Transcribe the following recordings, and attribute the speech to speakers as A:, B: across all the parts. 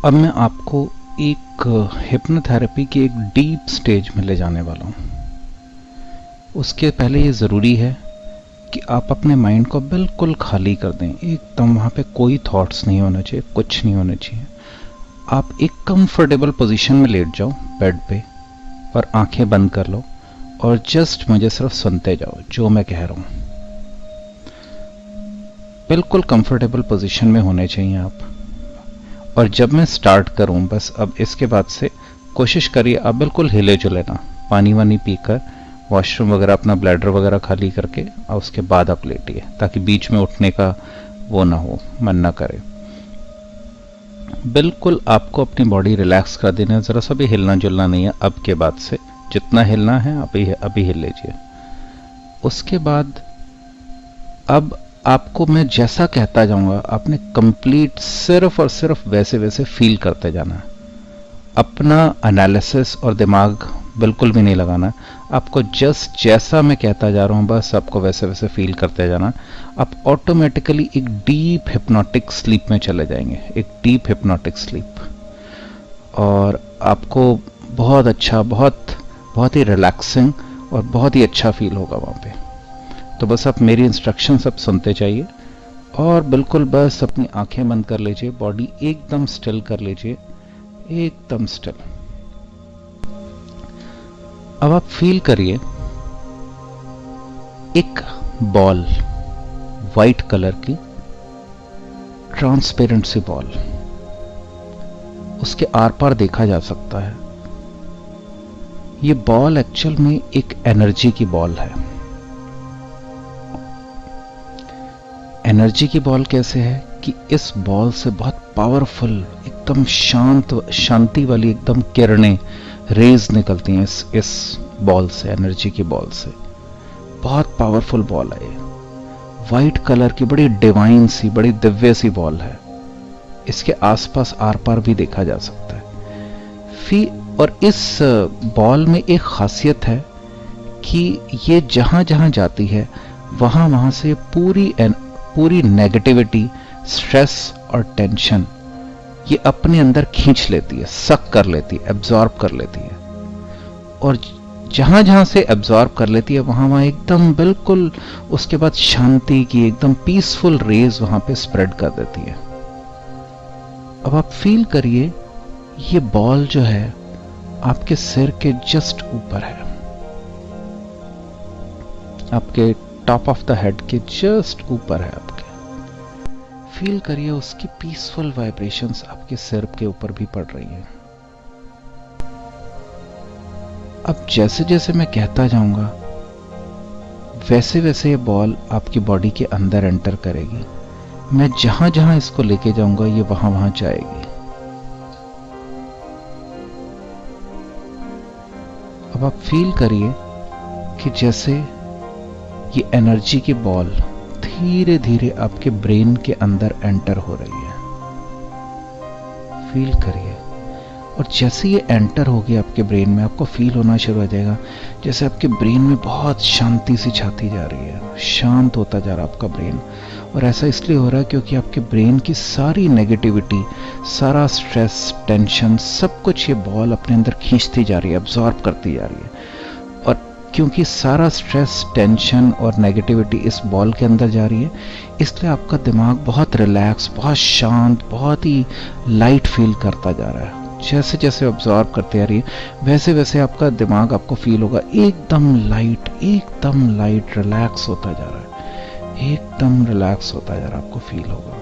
A: अब मैं आपको एक हिप्नोथेरेपी की एक डीप स्टेज में ले जाने वाला हूँ। उसके पहले ये ज़रूरी है कि आप अपने माइंड को बिल्कुल खाली कर दें। एकदम वहाँ पे कोई थॉट्स नहीं होना चाहिए, कुछ नहीं होना चाहिए। आप एक कंफर्टेबल पोजीशन में लेट जाओ बेड पे और आंखें बंद कर लो और जस्ट मुझे सिर्फ सुनते जाओ जो मैं कह रहा हूँ। बिल्कुल कंफर्टेबल पोजीशन में होने चाहिए आप। और जब मैं स्टार्ट करूं, बस अब इसके बाद से कोशिश करिए आप बिल्कुल हिले जुले ना, पानी वानी पीकर वॉशरूम वगैरह अपना ब्लैडर वगैरह खाली करके और उसके बाद आप लेटिए, ताकि बीच में उठने का वो ना हो, मन ना करे। बिल्कुल आपको अपनी बॉडी रिलैक्स कर देना है, ज़रा सा भी हिलना जुलना नहीं है। अब के बाद से जितना हिलना है अभी हिल लीजिए। उसके बाद अब आपको मैं जैसा कहता जाऊंगा आपने कंप्लीट सिर्फ और सिर्फ वैसे वैसे फील करते जाना है। अपना एनालिसिस और दिमाग बिल्कुल भी नहीं लगाना। आपको जस्ट जैसा मैं कहता जा रहा हूं बस आपको वैसे वैसे फील करते जाना। आप ऑटोमेटिकली एक डीप हिप्नोटिक स्लीप में चले जाएंगे, एक डीप हिप्नोटिक स्लीप। और आपको बहुत अच्छा, बहुत ही रिलैक्सिंग और बहुत ही अच्छा फील होगा वहां पे। तो बस आप मेरी इंस्ट्रक्शन सब सुनते जाइए और बिल्कुल बस अपनी आंखें बंद कर लीजिए, बॉडी एकदम स्टिल कर लीजिए, एकदम स्टिल। अब आप फील करिए एक बॉल, वाइट कलर की ट्रांसपेरेंट सी बॉल, उसके आर पार देखा जा सकता है। ये बॉल एक्चुअल में एक एनर्जी की बॉल है। एनर्जी की बॉल कैसे है कि इस बॉल से बहुत पावरफुल, एकदम शांति वाली एकदम किरणें, रेज निकलती हैं इस बॉल से, एनर्जी की बॉल से। बहुत पावरफुल बॉल है ये। वाइट कलर की बड़ी डिवाइन सी, बड़ी दिव्य सी बॉल है। इसके आसपास आर पार भी देखा जा सकता है। और इस बॉल में एक खासियत है कि ये जहां जहां जाती है वहां वहां से पूरी नेगेटिविटी, स्ट्रेस और टेंशन ये अपने अंदर खींच लेती है, सक कर लेती है, एब्जॉर्ब कर लेती है। और जहां जहां से एब्जॉर्ब कर लेती है वहां वहां एकदम बिल्कुल उसके बाद शांति की एकदम पीसफुल रेज वहां पे स्प्रेड कर देती है। अब आप फील करिए ये बॉल जो है आपके सिर के जस्ट ऊपर है, आपके टॉप ऑफ द हेड के जस्ट ऊपर है आपके। फील करिए उसकी पीसफुल वाइब्रेशंस आपके सिर के ऊपर भी पड़ रही है। अब जैसे जैसे मैं कहता जाऊंगा वैसे वैसे ये बॉल आपकी बॉडी के अंदर एंटर करेगी। मैं जहां जहां इसको लेके जाऊंगा ये वहां वहां जाएगी। अब आप फील करिए कि जैसे ये एनर्जी की बॉल धीरे धीरे आपके ब्रेन के अंदर एंटर हो रही है। फील करिए। और जैसे ये एंटर होगी आपके ब्रेन में, आपको फील होना शुरू हो जाएगा जैसे आपके ब्रेन में बहुत शांति सी छाती जा रही है, शांत होता जा रहा है आपका ब्रेन। और ऐसा इसलिए हो रहा है क्योंकि आपके ब्रेन की सारी नेगेटिविटी, सारा स्ट्रेस, टेंशन, सब कुछ ये बॉल अपने अंदर खींचती जा रही है, एब्जॉर्ब करती जा रही है। और क्योंकि सारा स्ट्रेस, टेंशन और नेगेटिविटी इस बॉल के अंदर जा रही है, इसलिए आपका दिमाग बहुत रिलैक्स, बहुत शांत, बहुत ही लाइट फील करता जा रहा है। जैसे जैसे ऑब्जर्व करते आ रही है वैसे वैसे आपका दिमाग, आपको फील होगा एकदम लाइट रिलैक्स होता जा रहा है, एकदम रिलैक्स होता जा रहा है। आपको फील होगा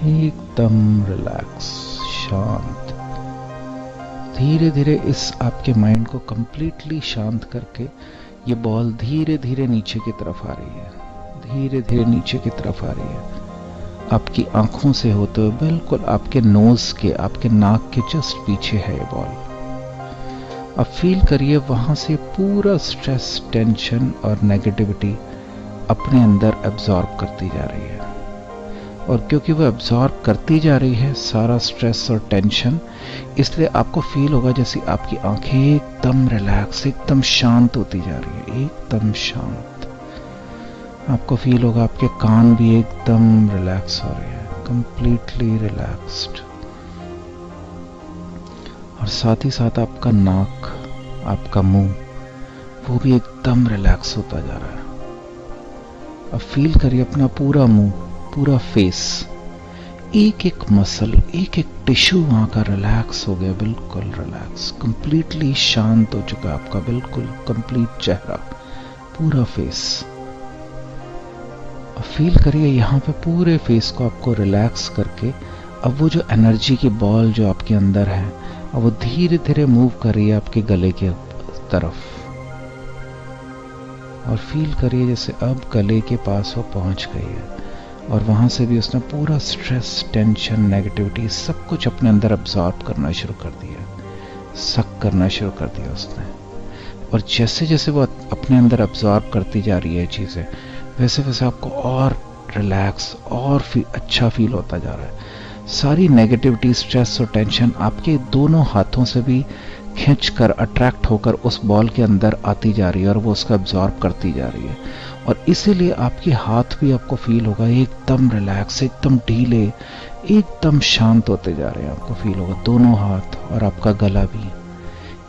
A: एकदम रिलैक्स, शांत। धीरे धीरे इस आपके माइंड को कंप्लीटली शांत करके ये बॉल धीरे धीरे नीचे की तरफ आ रही है, धीरे धीरे नीचे की तरफ आ रही है। आपकी आंखों से होते हुए बिल्कुल आपके नोज के, आपके नाक के जस्ट पीछे है ये बॉल। अब फील करिए वहां से पूरा स्ट्रेस, टेंशन और नेगेटिविटी अपने अंदर एब्जॉर्ब करती जा रही है। और क्योंकि वो एब्जॉर्ब करती जा रही है सारा स्ट्रेस और टेंशन, इसलिए आपको फील होगा जैसे आपकी आंखें एकदम रिलैक्स, एकदम शांत होती जा रही है, एकदम शांत। आपको फील होगा आपके कान भी एकदम रिलैक्स हो रहे हैं, कंप्लीटली रिलैक्स्ड। और साथ ही साथ आपका नाक, आपका मुंह, वो भी एकदम रिलैक्स होता जा रहा है। अब फील करिए अपना पूरा मुंह, पूरा फेस, एक एक मसल, एक एक टिश्यू वहां का रिलैक्स हो गया, बिल्कुल रिलैक्स, कंप्लीटली शांत हो चुका है आपका, बिल्कुल कंप्लीट चेहरा, पूरा फेस। अब फील करिए यहाँ पे पूरे फेस को आपको रिलैक्स करके अब वो जो एनर्जी की बॉल जो आपके अंदर है, अब वो धीरे धीरे मूव कर रही है आपके गले के तरफ। और फील करिए जैसे अब गले के पास वो पहुंच गई है और वहां से भी उसने पूरा स्ट्रेस, टेंशन, नेगेटिविटी सब कुछ अपने अंदर अब्सॉर्ब करना शुरू कर दिया, सक करना शुरू कर दिया उसने। और जैसे जैसे वो अपने अंदर अब्सॉर्ब करती जा रही है चीजें, वैसे वैसे आपको और रिलैक्स और अच्छा फील होता जा रहा है। सारी नेगेटिविटी, स्ट्रेस और टेंशन आपके दोनों हाथों से भी खींच कर, अट्रैक्ट होकर उस बॉल के अंदर आती जा रही है और वो उसका अब्सॉर्ब करती जा रही है। और इसीलिए आपके हाथ भी आपको फील होगा एकदम रिलैक्स, एकदम ढीले, एकदम शांत होते जा रहे हैं, आपको फील होगा दोनों हाथ, और आपका गला भी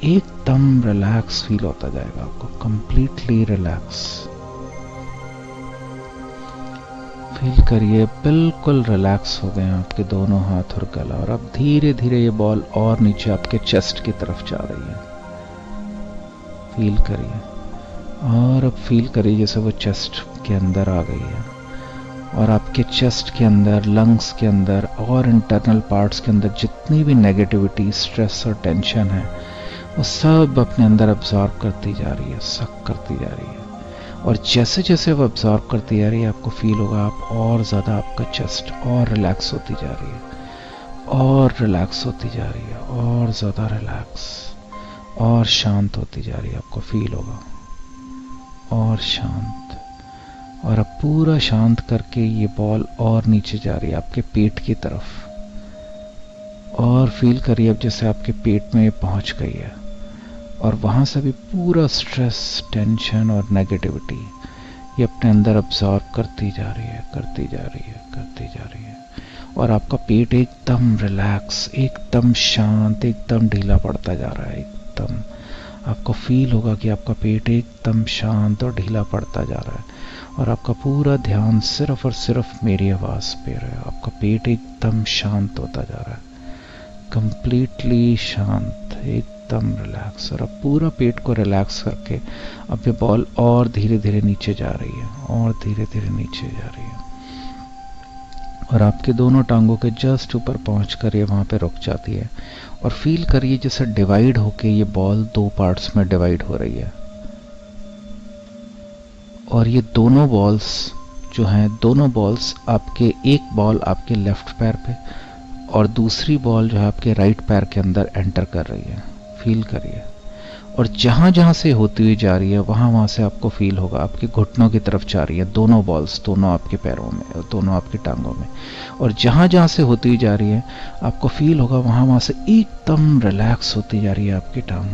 A: एकदम रिलैक्स फील होता जाएगा आपको, कंप्लीटली रिलैक्स। फील करिए बिल्कुल रिलैक्स हो गए हैं आपके दोनों हाथ और गला। और अब धीरे धीरे ये बॉल और नीचे आपके चेस्ट की तरफ जा रही है, फील करिए। और अब फील करिए जैसे वो चेस्ट के अंदर आ गई है और आपके चेस्ट के अंदर, लंग्स के अंदर और इंटरनल पार्ट्स के अंदर जितनी भी नेगेटिविटी, स्ट्रेस और टेंशन है, वो सब अपने अंदर अब्सॉर्ब करती जा रही है, सक करती जा रही है। और जैसे जैसे वो अब्सॉर्ब करती जा रही है, आपको फील होगा आप और ज़्यादा, आपका चेस्ट और रिलैक्स होती जा रही है, और रिलैक्स होती जा रही है, और ज़्यादा रिलैक्स, और शांत होती जा रही है, आपको फील होगा और शांत। और अब पूरा शांत करके ये बॉल और नीचे जा रही है आपके पेट की तरफ। और फील करिए अब जैसे आपके पेट में पहुंच गई है और वहां से भी पूरा स्ट्रेस, टेंशन और नेगेटिविटी ये अपने अंदर अब्सॉर्ब करती जा रही है, करती जा रही है, करती जा रही है। और आपका पेट एकदम रिलैक्स, एकदम शांत, एकदम ढीला पड़ता जा रहा है, एकदम आपको फील होगा कि आपका पेट एकदम शांत और ढीला पड़ता जा रहा है। और आपका पूरा ध्यान सिर्फ और सिर्फ मेरी आवाज पे रहे। आपका पेट एकदम शांत होता जा रहा है, कंप्लीटली शांत, एकदम रिलैक्स। और अब पूरा पेट को रिलैक्स करके अब ये बॉल और धीरे धीरे नीचे जा रही है, और धीरे धीरे नीचे जा रही है, और आपके दोनों टांगों के जस्ट ऊपर पहुंचकर ये वहां पे रुक जाती है। और फील करिए जैसे डिवाइड होके ये बॉल दो पार्ट्स में डिवाइड हो रही है। और ये दोनों बॉल्स जो हैं, दोनों बॉल्स आपके, एक बॉल आपके लेफ्ट पैर पे और दूसरी बॉल जो है आपके राइट पैर के अंदर एंटर कर रही है, फील करिए। और जहां जहां से होती हुई जा रही है वहां से आपको फील होगा आपके घुटनों की तरफ जा रही है दोनों बॉल्स, दोनों आपके पैरों में और दोनों आपकी टांगों में। और जहां जहां से होती हुई जा रही है आपको फील होगा वहां से एकदम रिलैक्स होती जा रही है आपकी टांग,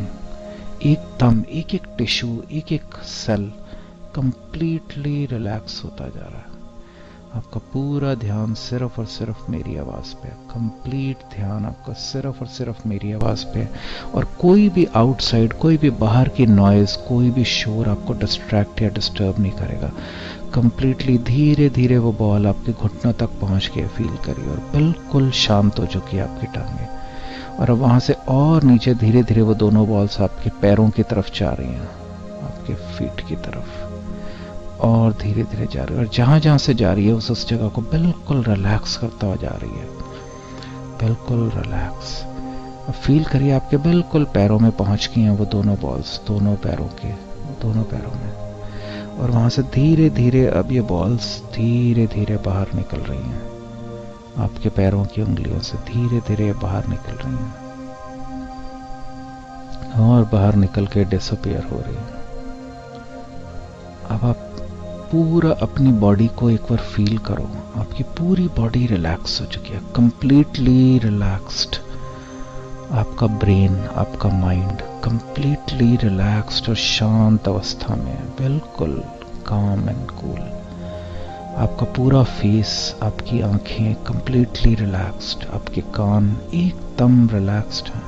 A: एकदम एक एक टिश्यू, एक एक सेल कंप्लीटली रिलैक्स होता जा रहा है। आपका पूरा ध्यान सिर्फ और सिर्फ मेरी आवाज पे, कंप्लीट ध्यान आपका सिर्फ और सिर्फ मेरी आवाज पे। और कोई भी आउटसाइड, कोई भी बाहर की नॉइज, कोई भी शोर आपको डिस्ट्रैक्ट या डिस्टर्ब नहीं करेगा। कंप्लीटली धीरे धीरे वो बॉल आपके घुटनों तक पहुंच के फील करिए और बिल्कुल शांत हो चुकी है आपकी टांगें। और अब वहां से और नीचे धीरे धीरे वो दोनों बॉल्स आपके पैरों की तरफ जा रही हैं, आपके फीट की तरफ, और धीरे धीरे जा रही है। और जहां जहां से जा रही है उस जगह को बिल्कुल रिलैक्स करता हुआ जा रही है, बिल्कुल रिलैक्स। अब फील करिए आपके बिल्कुल पैरों में पहुंच गई हैं वो दोनों बॉल्स, दोनों पैरों के, दोनों पैरों में। और वहां से धीरे धीरे अब ये बॉल्स धीरे धीरे बाहर निकल रही हैं, आपके पैरों की उंगलियों से धीरे धीरे बाहर निकल रही हैं और बाहर निकल के डिसअपीयर हो रही है। अब आप पूरा अपनी बॉडी को एक बार फील करो, आपकी पूरी बॉडी रिलैक्स हो चुकी है, कंप्लीटली रिलैक्स्ड। आपका ब्रेन, आपका माइंड कंप्लीटली रिलैक्स्ड और शांत अवस्था में है, बिल्कुल काम एंड कूल। आपका पूरा फेस, आपकी आंखें कंप्लीटली रिलैक्स्ड, आपके कान एकदम रिलैक्स्ड हैं,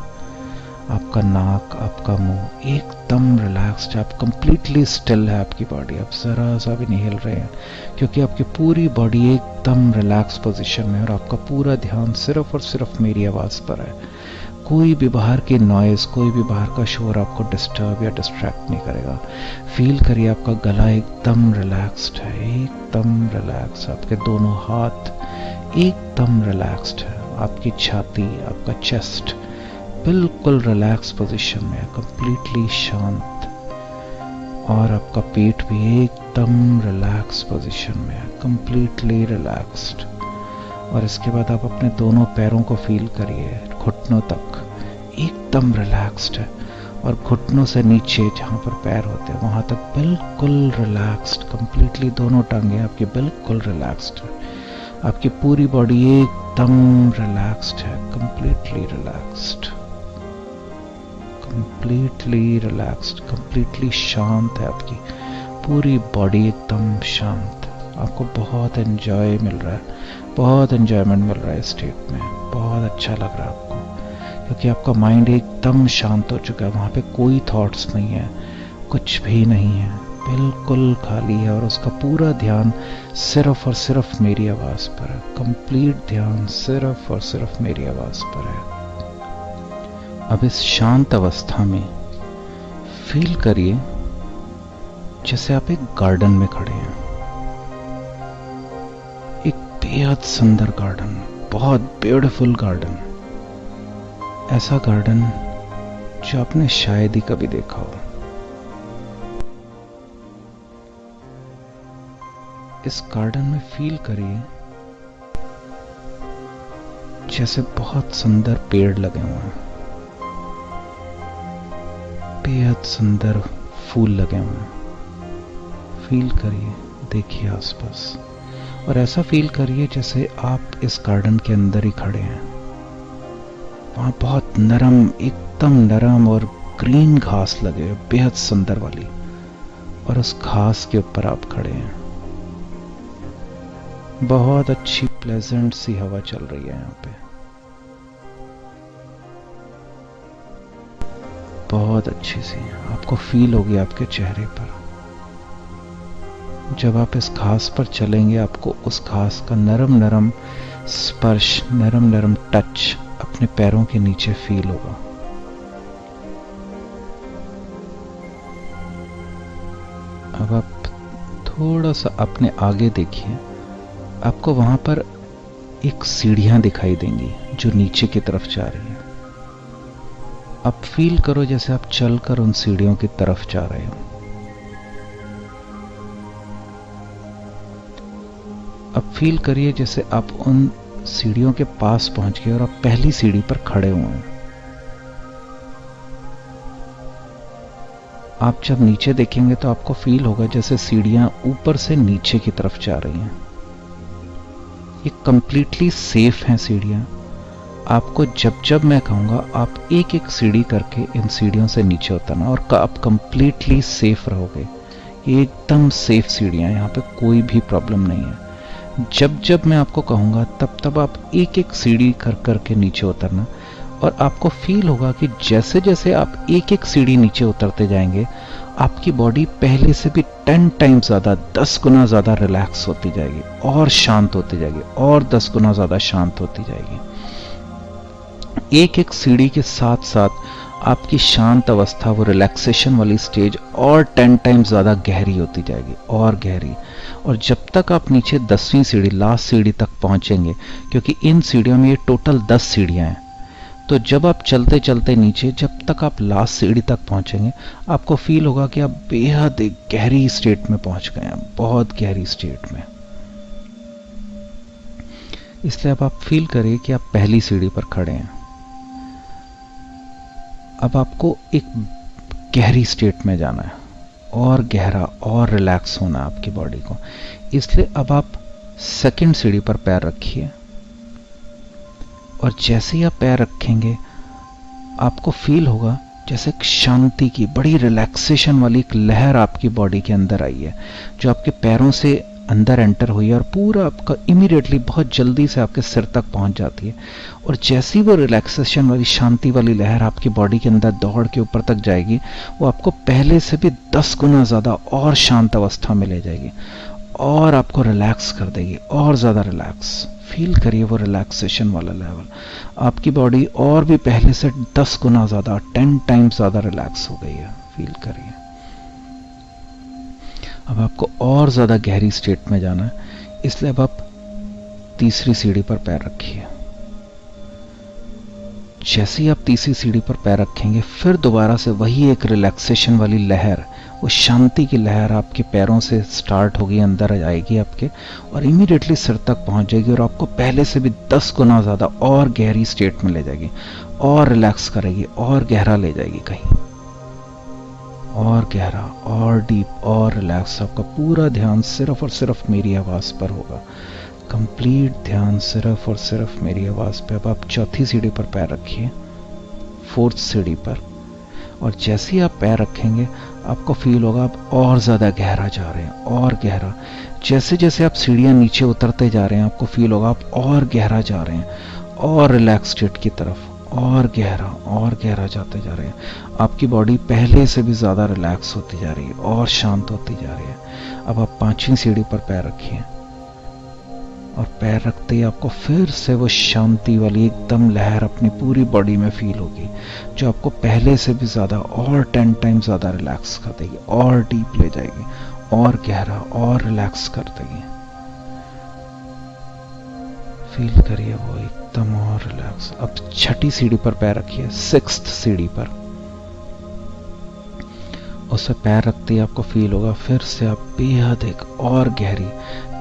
A: आपका नाक, आपका मुंह एकदम रिलैक्स्ड है, आप कंप्लीटली स्टिल है आपकी बॉडी, आप जरा सा भी नहीं हिल रहे हैं क्योंकि आपकी पूरी बॉडी एकदम रिलैक्स पोजीशन में है और आपका पूरा ध्यान सिर्फ और सिर्फ मेरी आवाज पर है। कोई भी बाहर की नॉइज, कोई भी बाहर का शोर आपको डिस्टर्ब या डिस्ट्रैक्ट नहीं करेगा। फील करिए आपका गला एकदम रिलैक्स्ड है, एकदम रिलैक्स, आपके दोनों हाथ एकदम रिलैक्स्ड है, आपकी छाती, आपका चेस्ट बिल्कुल रिलैक्स पोजीशन में है, कंप्लीटली शांत, और आपका पेट भी एकदम रिलैक्स पोजीशन में है, कंप्लीटली रिलैक्स्ड। और इसके बाद आप अपने दोनों पैरों को फील करिए, घुटनों तक एकदम रिलैक्स्ड है, और घुटनों से नीचे जहाँ पर पैर होते हैं वहाँ तक बिल्कुल रिलैक्स्ड, कंप्लीटली दोनों टांगे आपकी बिल्कुल रिलैक्स्ड है, आपकी पूरी बॉडी एकदम रिलैक्स्ड है, completely relaxed, completely relaxed, completely शांत है, आपकी पूरी बॉडी एकदम शांत। आपको बहुत एंजॉय मिल रहा है, बहुत एंजॉयमेंट मिल रहा है स्टेट में, बहुत अच्छा लग रहा है आपको क्योंकि आपका माइंड एकदम शांत हो चुका है, वहाँ पे कोई थॉट्स नहीं है, कुछ भी नहीं है, बिल्कुल खाली है, और उसका पूरा ध्यान सिर्फ और सिर्फ मेरी आवाज़ पर है, कंप्लीट ध्यान सिर्फ और सिर्फ मेरी आवाज़ पर है। अब इस शांत अवस्था में फील करिए जैसे आप एक गार्डन में खड़े हैं, एक बेहद सुंदर गार्डन, बहुत ब्यूटीफुल गार्डन, ऐसा गार्डन जो आपने शायद ही कभी देखा हो। इस गार्डन में फील करिए जैसे बहुत सुंदर पेड़ लगे हुए हैं, बेहद सुंदर फूल लगे हुए हैं, फील करिए, देखिए आसपास, और ऐसा फील करिए जैसे आप इस गार्डन के अंदर ही खड़े हैं। वहाँ बहुत नरम, एकदम नरम और ग्रीन घास लगे हुए, बेहद सुंदर वाली, और उस घास के ऊपर आप खड़े हैं। बहुत अच्छी प्लेजेंट सी हवा चल रही है यहाँ पे, बहुत अच्छी सी, आपको फील होगी आपके चेहरे पर। जब आप इस घास पर चलेंगे आपको उस घास का नरम नरम स्पर्श, नरम नरम टच अपने पैरों के नीचे फील होगा। अब आप थोड़ा सा अपने आगे देखिए, आपको वहां पर एक सीढ़ियां दिखाई देंगी जो नीचे की तरफ जा रही है। अब फील करो जैसे आप चलकर उन सीढ़ियों की तरफ जा रहे हो। अब फील करिए जैसे आप उन सीढ़ियों के पास पहुंच गए और आप पहली सीढ़ी पर खड़े हुए हैं। आप जब नीचे देखेंगे तो आपको फील होगा जैसे सीढ़ियां ऊपर से नीचे की तरफ जा रही हैं। ये कंप्लीटली सेफ हैं सीढ़ियां। आपको जब जब मैं कहूंगा आप एक एक सीढ़ी करके इन सीढ़ियों से नीचे उतरना, और आप कंप्लीटली सेफ रहोगे। ये एकदम सेफ सीढ़ियां हैं, यहाँ पे कोई भी प्रॉब्लम नहीं है। जब जब मैं आपको कहूंगा तब तब आप एक एक सीढ़ी कर करके नीचे उतरना, और आपको फील होगा कि जैसे जैसे आप एक एक सीढ़ी नीचे उतरते जाएंगे आपकी बॉडी पहले से भी 10 टाइम्स ज़्यादा, 10 गुना ज़्यादा रिलैक्स होती जाएगी और शांत होती जाएगी, और 10 गुना ज़्यादा शांत होती जाएगी। एक एक सीढ़ी के साथ साथ आपकी शांत अवस्था, वो रिलैक्सेशन वाली स्टेज, और 10 टाइम्स ज़्यादा गहरी होती जाएगी, और गहरी। और जब तक आप नीचे 10वीं सीढ़ी, लास्ट सीढ़ी तक पहुंचेंगे, क्योंकि इन सीढ़ियों में ये टोटल 10 सीढ़ियां हैं, तो जब आप चलते चलते नीचे, जब तक आप लास्ट सीढ़ी तक पहुंचेंगे आपको फील होगा कि आप बेहद एक गहरी स्टेट में पहुंच गए हैं, बहुत गहरी स्टेट में। इसलिए अब आप फील करिए कि आप पहली सीढ़ी पर खड़े हैं। अब आपको एक गहरी स्टेट में जाना है, और गहरा और रिलैक्स होना है आपकी बॉडी को। इसलिए अब आप सेकंड सीढ़ी पर पैर रखिए, और जैसे ही आप पैर रखेंगे आपको फील होगा जैसे एक शांति की, बड़ी रिलैक्सेशन वाली एक लहर आपकी बॉडी के अंदर आई है, जो आपके पैरों से अंदर एंटर हुई है और पूरा आपका इमीडिएटली बहुत जल्दी से आपके सिर तक पहुंच जाती है। और जैसी वो रिलैक्सेशन वाली शांति वाली लहर आपकी बॉडी के अंदर दौड़ के ऊपर तक जाएगी, वो आपको पहले से भी 10 गुना ज़्यादा और शांत अवस्था में ले जाएगी और आपको रिलैक्स कर देगी, और ज़्यादा रिलैक्स फील करिए। वो रिलैक्सेशन वाला लेवल, आपकी बॉडी और भी पहले से 10 गुना ज़्यादा, 10 टाइम्स ज़्यादा रिलैक्स हो गई है, फील करिए। अब आपको और ज़्यादा गहरी स्टेट में जाना है, इसलिए अब आप तीसरी सीढ़ी पर पैर रखिए। जैसे ही आप तीसरी सीढ़ी पर पैर रखेंगे, फिर दोबारा से वही एक रिलैक्सेशन वाली लहर, वो शांति की लहर आपके पैरों से स्टार्ट होगी, अंदर जाएगी आपके और इमीडिएटली सिर तक पहुंच जाएगी और आपको पहले से भी 10 गुना ज़्यादा और गहरी स्टेट में ले जाएगी और रिलैक्स करेगी और गहरा ले जाएगी, कहीं और गहरा और डीप और रिलैक्स। आपका पूरा ध्यान सिर्फ और सिर्फ मेरी आवाज़ पर होगा, कंप्लीट ध्यान सिर्फ और सिर्फ मेरी आवाज़ पे। अब आप चौथी सीढ़ी पर पैर रखिए, फोर्थ सीढ़ी पर, और जैसे ही आप पैर रखेंगे आपको फील होगा आप और ज़्यादा गहरा जा रहे हैं, और गहरा। जैसे जैसे आप सीढ़ियाँ नीचे उतरते जा रहे हैं आपको फील होगा आप और गहरा जा रहे हैं और रिलैक्स स्टेट की तरफ, और गहरा जाते जा रहे हैं। आपकी बॉडी पहले से भी ज़्यादा रिलैक्स होती जा रही है और शांत होती जा रही है। अब आप पांचवी सीढ़ी पर पैर रखिए और पैर रखते ही आपको फिर से वो शांति वाली एकदम लहर अपनी पूरी बॉडी में फील होगी, जो आपको पहले से भी ज़्यादा और 10 टाइम्स ज़्यादा रिलैक्स कर देगी और डीप ले जाएगी और गहरा और रिलैक्स कर देगी। फील करिए वो एकदम और रिलैक्स। अब छठी सीढ़ी पर पैर रखिए, सिक्स्थ सीढ़ी पर। उससे पैर रखते ही आपको फील होगा फिर से आप बेहद एक और गहरी,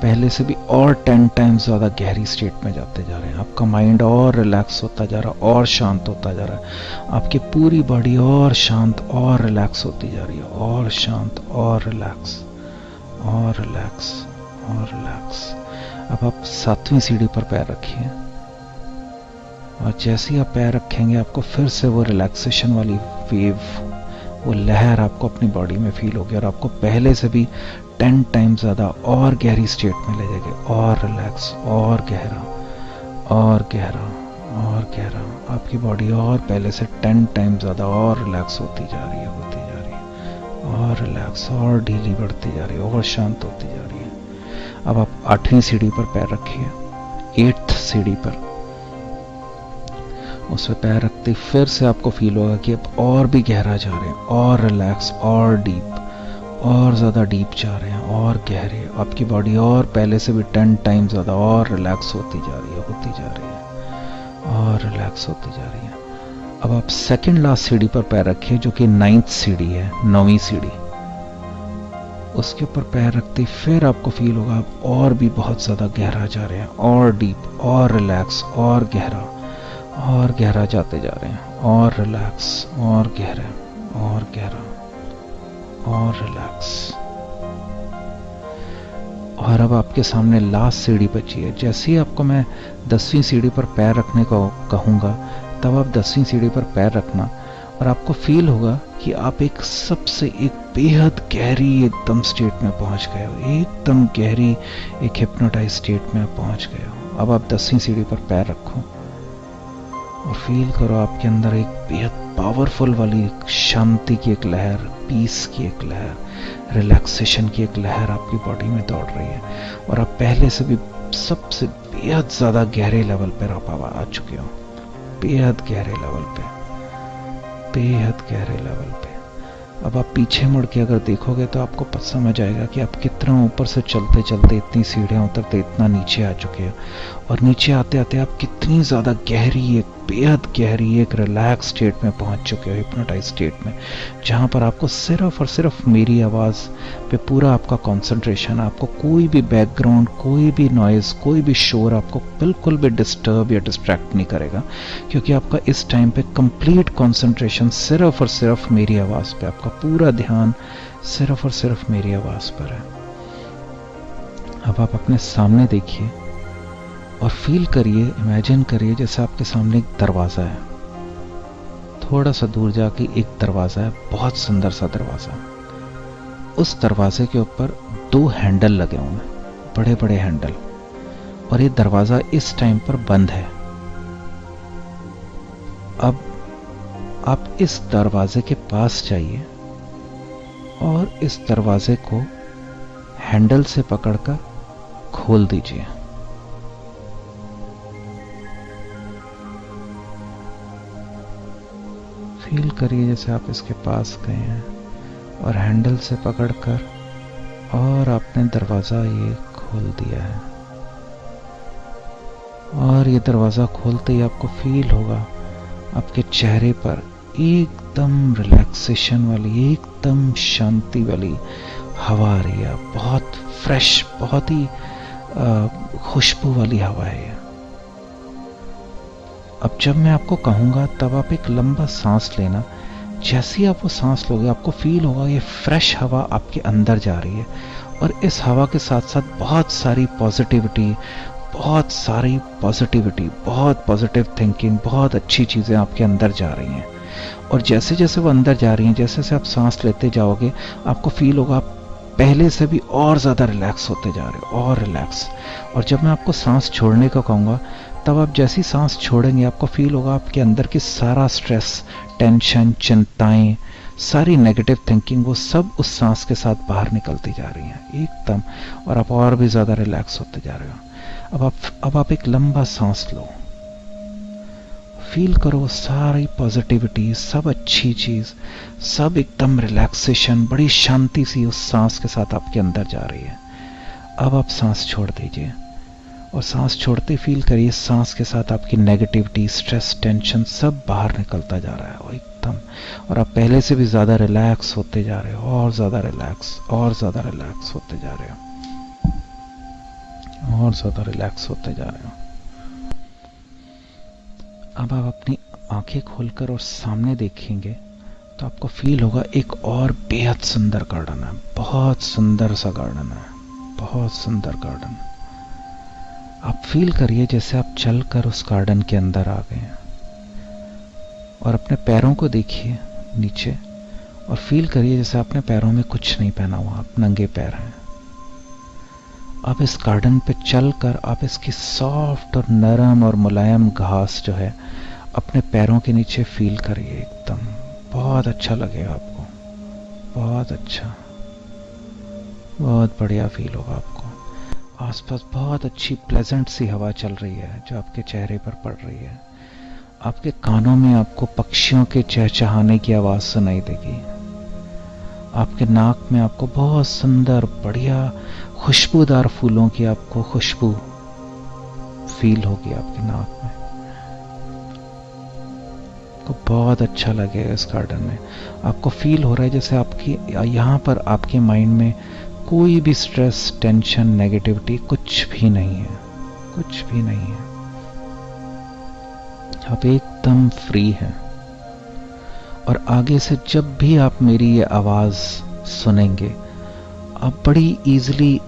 A: पहले से भी और 10 टाइम्स ज़्यादा गहरी स्टेट में जाते जा रहे हैं। आपका माइंड और रिलैक्स होता जा रहा है और शांत होता जा रहा है। आपकी पूरी बॉडी और शांत और रिलैक्स होती जा रही है, और शांत और रिलैक्स और रिलैक्स और रिलैक्स। अब आप सातवीं सीढ़ी पर पैर रखिए और जैसे ही आप पैर रखेंगे आपको फिर से वो रिलैक्सेशन वाली वेव, वो लहर आपको अपनी बॉडी में फील होगी और आपको पहले से भी 10 टाइम्स ज़्यादा और गहरी स्टेट में ले जाएगी, और रिलैक्स और गहरा और गहरा और गहरा। आपकी बॉडी और पहले से 10 टाइम्स ज़्यादा और रिलैक्स होती जा रही है और रिलैक्स और ढीली बढ़ती जा रही है और शांत होती जा रही है। अब आप 8वीं सीढ़ी पर पैर रखिए, 8th सीढ़ी पर। उस पर पैर रखते फिर से आपको फील होगा कि आप और भी गहरा जा रहे हैं और रिलैक्स और डीप, और ज़्यादा डीप जा रहे हैं और गहरे। आपकी बॉडी और पहले से भी 10 टाइम ज़्यादा और रिलैक्स होती जा रही है और रिलैक्स होती जा रही है। अब आप सेकंड लास्ट सीढ़ी पर पैर रखिए जो कि 9th सीढ़ी है, 9वीं सीढ़ी। उसके ऊपर पैर रखते फिर आपको फील होगा आप और भी बहुत ज़्यादा गहरा जा रहे हैं और डीप और रिलैक्स और गहरा जाते जा रहे हैं और रिलैक्स और गहरा और रिलैक्स। और अब आपके सामने लास्ट सीढ़ी बची है। जैसे ही आपको मैं 10वीं सीढ़ी पर पैर रखने को कहूँगा तब आप 10वीं सीढ़ी पर पैर रखना और आपको फील होगा कि आप एक बेहद गहरी एकदम स्टेट में पहुंच गए हो, एकदम गहरी एक हिप्नोटाइज स्टेट में पहुंच गए हो। अब आप 10वीं सीढ़ी पर पैर रखो और फील करो आपके अंदर एक बेहद पावरफुल वाली शांति की एक लहर, पीस की एक लहर, रिलैक्सेशन की एक लहर आपकी बॉडी में दौड़ रही है और आप पहले से भी सबसे बेहद ज़्यादा गहरे लेवल पर आप आ चुके हो, बेहद गहरे लेवल पे। अब आप पीछे मुड़ के अगर देखोगे तो आपको समझ आएगा कि आप कितना ऊपर से चलते चलते इतनी सीढ़ियाँ उतरते इतना नीचे आ चुके हैं और नीचे आते आते आप कितनी ज़्यादा गहरी, एक बेहद गहरी एक रिलैक्स स्टेट में पहुंच चुके हो, हिप्नोटाइज स्टेट में, जहां पर आपको सिर्फ और सिर्फ मेरी आवाज़ पे पूरा आपका कंसंट्रेशन, आपको कोई भी बैकग्राउंड, कोई भी नॉइज़, कोई भी शोर आपको बिल्कुल भी डिस्टर्ब या डिस्ट्रैक्ट नहीं करेगा, क्योंकि आपका इस टाइम पे कंप्लीट कंसंट्रेशन सिर्फ और सिर्फ मेरी आवाज़ पे, आपका पूरा ध्यान सिर्फ और सिर्फ मेरी आवाज़ पर है। अब आप अपने सामने देखिए और फील करिए, इमेजिन करिए जैसे आपके सामने एक दरवाज़ा है, थोड़ा सा दूर जाके एक दरवाज़ा है, बहुत सुंदर सा दरवाज़ा। उस दरवाजे के ऊपर 2 हैंडल लगे हुए हैं, बड़े बड़े हैंडल, और ये दरवाजा इस टाइम पर बंद है। अब आप इस दरवाजे के पास जाइए और इस दरवाजे को हैंडल से पकड़कर खोल दीजिए। फील करिए जैसे आप इसके पास गए हैं और हैंडल से पकड़कर और आपने दरवाजा ये खोल दिया है। और ये दरवाजा खोलते ही आपको फील होगा आपके चेहरे पर एकदम रिलैक्सेशन वाली, एकदम शांति वाली हवा आ रही है। बहुत फ्रेश, बहुत ही खुशबू वाली हवा है। अब जब मैं आपको कहूंगा तब आप एक लंबा सांस लेना। जैसे ही आप वो सांस लोगे आपको फील होगा ये फ्रेश हवा आपके अंदर जा रही है, और इस हवा के साथ साथ बहुत सारी पॉजिटिविटी, बहुत पॉजिटिव थिंकिंग, बहुत अच्छी चीजें आपके अंदर जा रही हैं। और जैसे जैसे वो अंदर जा रही हैं, जैसे जैसे आप सांस लेते जाओगे आपको फील होगा आप पहले से भी और ज्यादा रिलैक्स होते जा रहे हो, और रिलैक्स। और जब मैं आपको सांस छोड़ने को कहूंगा तब आप जैसी सांस छोड़ेंगे आपको फील होगा आपके अंदर की सारा स्ट्रेस, टेंशन, चिंताएं, सारी नेगेटिव थिंकिंग, वो सब उस सांस के साथ बाहर निकलती जा रही हैं एकदम, और आप और भी ज्यादा रिलैक्स होते जा रहे हो। अब आप एक लंबा सांस लो, फील करो सारी पॉजिटिविटी, सब अच्छी चीज, सब एकदम रिलैक्सेशन, बड़ी शांति सी उस सांस के साथ आपके अंदर जा रही है। अब आप सांस छोड़ दीजिए, और सांस छोड़ते फील करिए सांस के साथ आपकी नेगेटिविटी, स्ट्रेस, टेंशन सब बाहर निकलता जा रहा है एकदम, और आप पहले से भी ज्यादा रिलैक्स होते जा रहे हो, और ज्यादा रिलैक्स, और ज्यादा रिलैक्स होते जा रहे हो, और ज्यादा रिलैक्स होते जा रहे हो। अब आप अपनी आंखें खोलकर और सामने देखेंगे तो आपको फील होगा एक और बेहद सुंदर गार्डन है, बहुत सुंदर सा गार्डन है, बहुत सुंदर गार्डन। आप फील करिए जैसे आप चलकर उस गार्डन के अंदर आ गए हैं, और अपने पैरों को देखिए नीचे, और फील करिए जैसे आपने पैरों में कुछ नहीं पहना हुआ, आप नंगे पैर हैं। अब इस गार्डन पे चलकर आप इसकी सॉफ्ट और नरम और मुलायम घास जो है अपने पैरों के नीचे फील करिए एकदम, बहुत अच्छा लगेगा आपको, बहुत अच्छा, बहुत बढ़िया फील होगा आपको। आसपास बहुत अच्छी प्लेजेंट सी हवा चल रही है जो आपके चेहरे पर पड़ रही है। आपके कानों में आपको पक्षियों के चहचहाने की आवाज सुनाई देगी। आपके नाक में आपको बहुत सुंदर, बढ़िया, खुशबूदार फूलों की आपको खुशबू फील होगी आपके नाक में। आपको बहुत अच्छा लगेगा इस गार्डन में। आपको फील हो रहा है जैसे आपकी यहाँ पर आपके माइंड में कोई भी स्ट्रेस, टेंशन, नेगेटिविटी कुछ भी नहीं है, कुछ भी नहीं है। आप एकदम फ्री हैं, और आगे से जब भी आप मेरी ये आवाज सुनेंगे आप बड़ी इजीली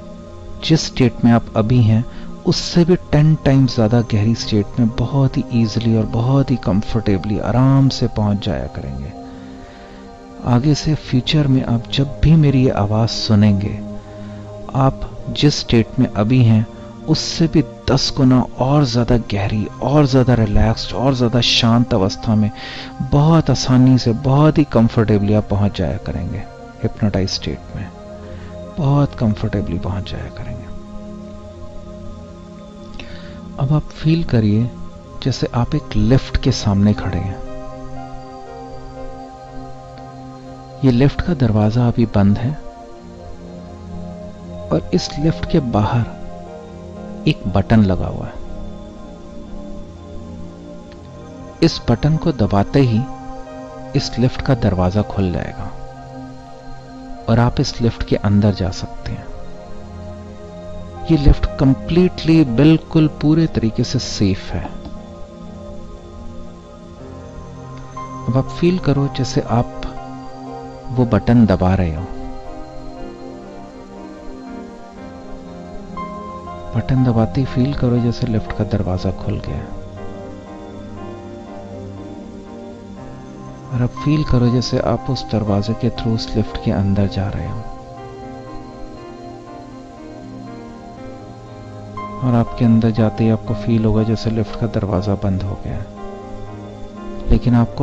A: जिस स्टेट में आप अभी हैं उससे भी 10 टाइम्स ज्यादा गहरी स्टेट में बहुत ही इजीली और बहुत ही कंफर्टेबली आराम से पहुंच जाया करेंगे। आगे से फ्यूचर में आप जब भी मेरी ये आवाज सुनेंगे आप जिस स्टेट में अभी हैं उससे भी 10 गुना और ज्यादा गहरी, और ज्यादा रिलैक्स्ड, और ज्यादा शांत अवस्था में बहुत आसानी से, बहुत ही कंफर्टेबली आप पहुंच जाया करेंगे। हिप्नोटाइज स्टेट में बहुत कंफर्टेबली पहुंच जाया करेंगे। अब आप फील करिए जैसे आप एक लिफ्ट के सामने खड़े हैं। ये लिफ्ट का दरवाजा अभी बंद है, और इस लिफ्ट के बाहर एक बटन लगा हुआ है। इस बटन को दबाते ही इस लिफ्ट का दरवाजा खुल जाएगा और आप इस लिफ्ट के अंदर जा सकते हैं। ये लिफ्ट कंप्लीटली, बिल्कुल पूरे तरीके से सेफ है। अब आप फील करो जैसे आप वो बटन दबा रहे हो। बटन दबाते ही फील करो जैसे लिफ्ट का दरवाजा खुल गया, और अब फील करो जैसे आप उस दरवाजे के थ्रू उस लिफ्ट के अंदर जा रहे हो। और आपके अंदर जाते ही आपको फील होगा जैसे लिफ्ट का दरवाजा बंद हो गया है, लेकिन आप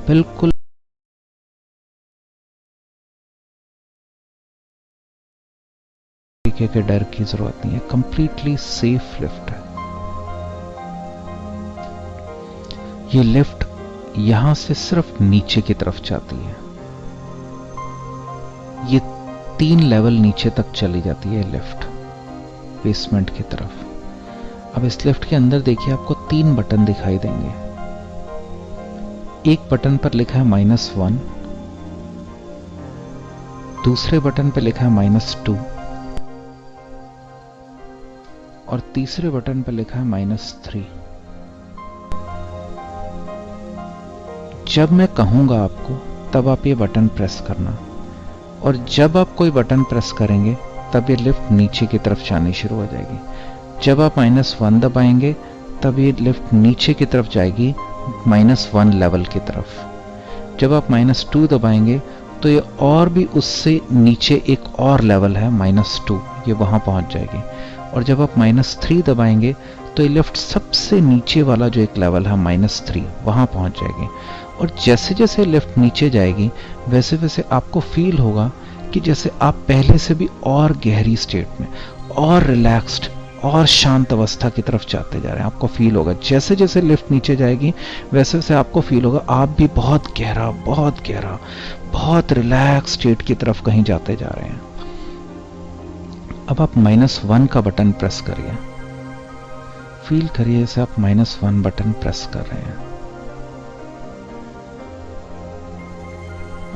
A: बिल्कुल तरीके के डर की जरूरत नहीं है, कंप्लीटली सेफ लिफ्ट है। ये लिफ्ट यहां से सिर्फ नीचे की तरफ जाती है, ये 3 लेवल नीचे तक चली जाती है लिफ्ट, बेसमेंट की तरफ। अब इस लिफ्ट के अंदर देखिए आपको 3 बटन दिखाई देंगे। एक बटन पर लिखा है -1, दूसरे बटन पर लिखा है -2 और तीसरे बटन पर लिखा है -3। जब मैं कहूंगा आपको तब आप ये बटन प्रेस करना, और जब आप कोई बटन प्रेस करेंगे तब ये लिफ्ट नीचे की तरफ जानी शुरू हो जाएगी। जब आप -1 दबाएंगे तब ये लिफ्ट नीचे की तरफ जाएगी, -1 लेवल की तरफ। जब आप -2 दबाएंगे तो ये और भी उससे नीचे एक और लेवल है -2, ये वहां पहुंच जाएगी। और जब आप -3 दबाएंगे तो ये लिफ्ट सबसे नीचे वाला जो एक लेवल है -3, वहां पहुंच जाएगी। और जैसे जैसे लिफ्ट नीचे जाएगी वैसे वैसे आपको फील होगा कि जैसे आप पहले से भी और गहरी स्टेट में, और रिलैक्स्ड और शांत अवस्था की तरफ जाते जा रहे हैं। आपको फील होगा जैसे जैसे लिफ्ट नीचे जाएगी वैसे वैसे आपको फील होगा आप भी बहुत गहरा बहुत रिलैक्स स्टेट की तरफ कहीं जाते जा रहे हैं। अब आप -1 का बटन प्रेस करिए, फील करिए जैसे आप -1 बटन प्रेस कर रहे हैं,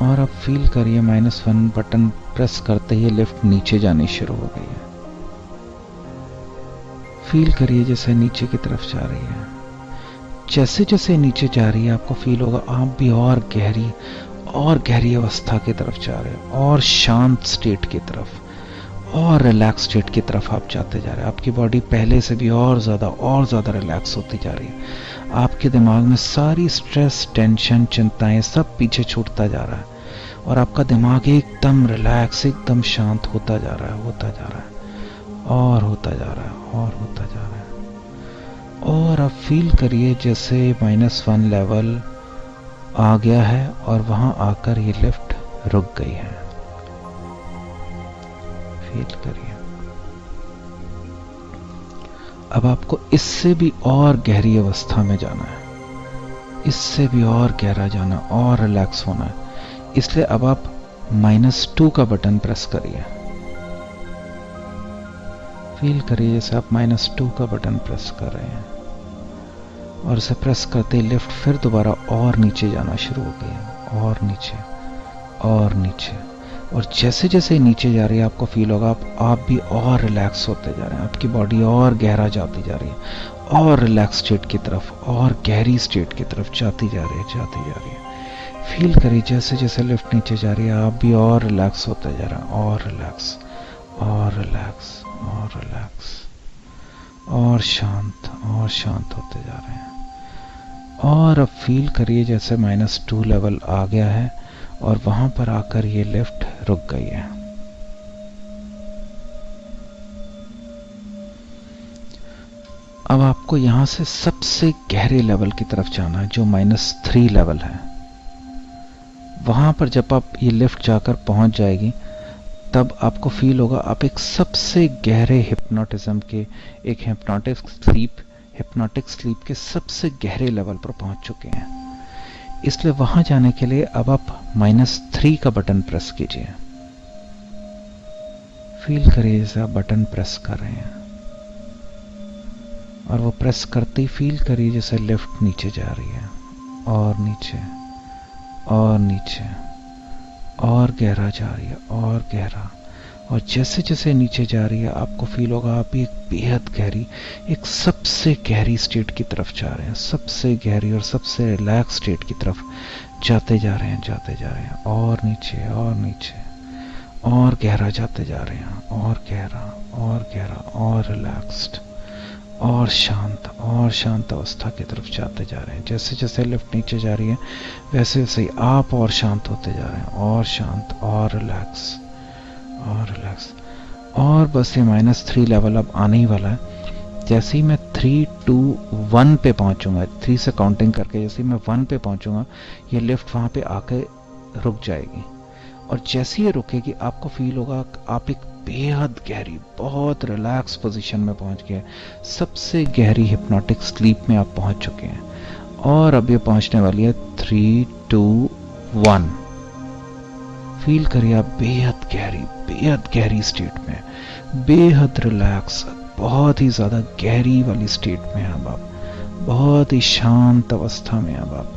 A: और अब फील करिए -1 बटन प्रेस करते ही लिफ्ट नीचे जानी शुरू हो गई है। फील करिए जैसे नीचे की तरफ जा रही है। जैसे जैसे नीचे जा रही है आपको फील होगा आप भी और गहरी अवस्था की तरफ जा रहे हैं, और शांत स्टेट की तरफ, और रिलैक्स स्टेट की तरफ आप जाते जा रहे हैं। आपकी बॉडी पहले से भी और ज्यादा रिलैक्स होती जा रही है। आपके दिमाग में सारी स्ट्रेस, टेंशन, चिंताएं सब पीछे छूटता जा रहा है, और आपका दिमाग एकदम रिलैक्स, एकदम शांत होता जा रहा है, और होता जा रहा है। और अब फील करिए जैसे -1 लेवल आ गया है और वहां आकर ये लिफ्ट रुक गई है। फील करिए। अब आपको इससे भी और गहरी अवस्था में जाना है, इससे भी और गहरा जाना, और रिलैक्स होना है। इसलिए अब आप -2 का बटन प्रेस करिए। फील करिए जैसे आप -2 का बटन प्रेस कर रहे हैं, और इसे प्रेस करते ही लिफ्ट फिर दोबारा और नीचे जाना शुरू हो गई, और नीचे। और जैसे जैसे नीचे जा रही है आपको फील होगा आप भी और रिलैक्स होते जा रहे हैं। आपकी बॉडी और गहरा जाती जा रही है, और रिलैक्स स्टेट की तरफ, और गहरी स्टेट की तरफ जाती जा रही है। फील करिए जैसे जैसे लिफ्ट नीचे जा रही है आप भी और रिलैक्स होते जा रहे हैं, और रिलैक्स, और शांत होते जा रहे हैं। और अब फील करिए जैसे -2 लेवल आ गया है, और वहां पर आकर ये लिफ्ट रुक गई है। अब आपको यहां से सबसे गहरे लेवल की तरफ जाना है, जो -3 लेवल है। वहां पर जब आप ये लिफ्ट जाकर पहुंच जाएगी तब आपको फील होगा आप एक सबसे गहरे हिप्नोटिज्म के, एक हिप्नोटिक स्लीप के सबसे गहरे लेवल पर पहुंच चुके हैं। इसलिए वहां जाने के लिए अब आप -3 का बटन प्रेस कीजिए। फील करिए जैसे आप बटन प्रेस कर रहे हैं, और वो प्रेस करते ही फील करिए जैसे लिफ्ट नीचे जा रही है, और नीचे, और गहरा जा रही है, और गहरा। और जैसे जैसे नीचे जा रही है आपको फील होगा आप एक बेहद गहरी, एक सबसे गहरी स्टेट की तरफ जा रहे हैं, सबसे गहरी और सबसे रिलैक्स स्टेट की तरफ जाते जा रहे हैं, और नीचे, और गहरा जाते जा रहे हैं, और गहरा, और रिलैक्स्ड, और शांत अवस्था की तरफ जाते जा रहे हैं। जैसे जैसे लिफ्ट नीचे जा रही है वैसे वैसे ही आप और शांत होते जा रहे हैं, और शांत, और रिलैक्स, और बस ये -3 लेवल अब आने ही वाला है। जैसे ही मैं 3, 2, 1 पे पहुंचूंगा, 3 से काउंटिंग करके जैसे ही मैं 1 पे पहुंचूंगा, ये लिफ्ट वहां पे आके रुक जाएगी। और जैसे ही रुकेगी आपको फील होगा आप एक बेहद गहरी, बहुत रिलैक्स पोजीशन में पहुंच गए, सबसे गहरी हिप्नोटिक स्लीप में आप पहुंच चुके हैं। और अब ये पहुंचने वाली है 3, 2, 1। फील करिए आप बेहद गहरी स्टेट में, बेहद रिलैक्स, बहुत ही ज्यादा गहरी वाली स्टेट में अब आप, बहुत ही शांत अवस्था में अब आप,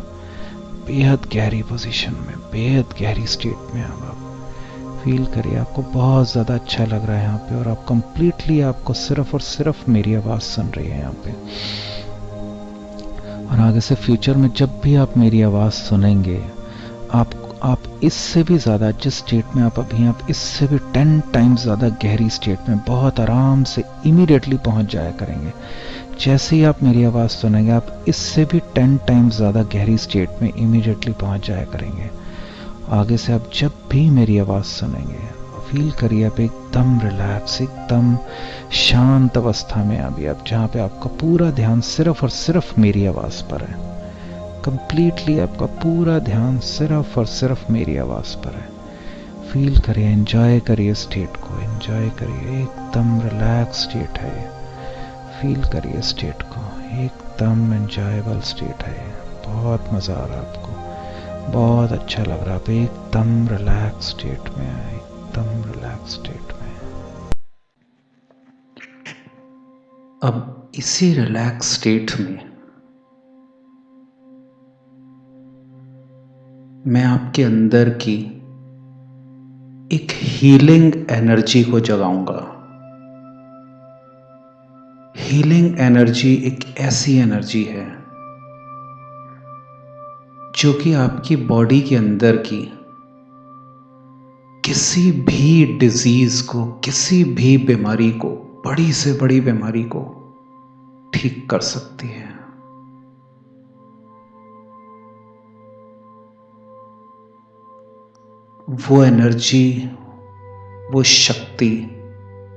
A: बेहद गहरी पोजीशन में, बेहद गहरी स्टेट में अब आप फील करिए। आपको बहुत ज़्यादा अच्छा लग रहा है यहाँ पे, और आप कंप्लीटली, आपको सिर्फ और सिर्फ मेरी आवाज़ सुन रही है यहाँ पे। और आगे से फ्यूचर में जब भी आप मेरी आवाज़ सुनेंगे, आप इससे भी ज़्यादा, जिस स्टेट में आप अभी हैं, आप इससे भी 10 टाइम्स ज़्यादा गहरी स्टेट में बहुत आराम से इमीडिएटली पहुँच जाया करेंगे। जैसे ही आप मेरी आवाज़ सुनेंगे, आप इससे भी 10 टाइम्स ज़्यादा गहरी स्टेट में इमीडिएटली पहुँच जाया करेंगे। आगे से आप जब भी मेरी आवाज़ सुनेंगे, फील करिए आप एकदम रिलैक्स, एकदम शांत अवस्था में अभी आप, जहाँ पे आपका पूरा ध्यान सिर्फ और सिर्फ मेरी आवाज़ पर है। कंप्लीटली आपका पूरा ध्यान सिर्फ और सिर्फ मेरी आवाज़ पर है। फील करिए, एंजॉय करिए स्टेट को, एंजॉय करिए, एकदम रिलैक्स स्टेट है ये। फील करिए स्टेट को, एकदम एंजॉयबल स्टेट है ये। बहुत मज़ा आ रहा है आपको, बहुत अच्छा लग रहा है, आप एकदम रिलैक्स स्टेट में है, एकदम रिलैक्स स्टेट में। अब इसी रिलैक्स स्टेट में मैं आपके अंदर की एक हीलिंग एनर्जी को जगाऊंगा। हीलिंग एनर्जी एक ऐसी एनर्जी है जो कि आपकी बॉडी के अंदर की किसी भी डिजीज को, किसी भी बीमारी को, बड़ी से बड़ी बीमारी को ठीक कर सकती है। वो एनर्जी, वो शक्ति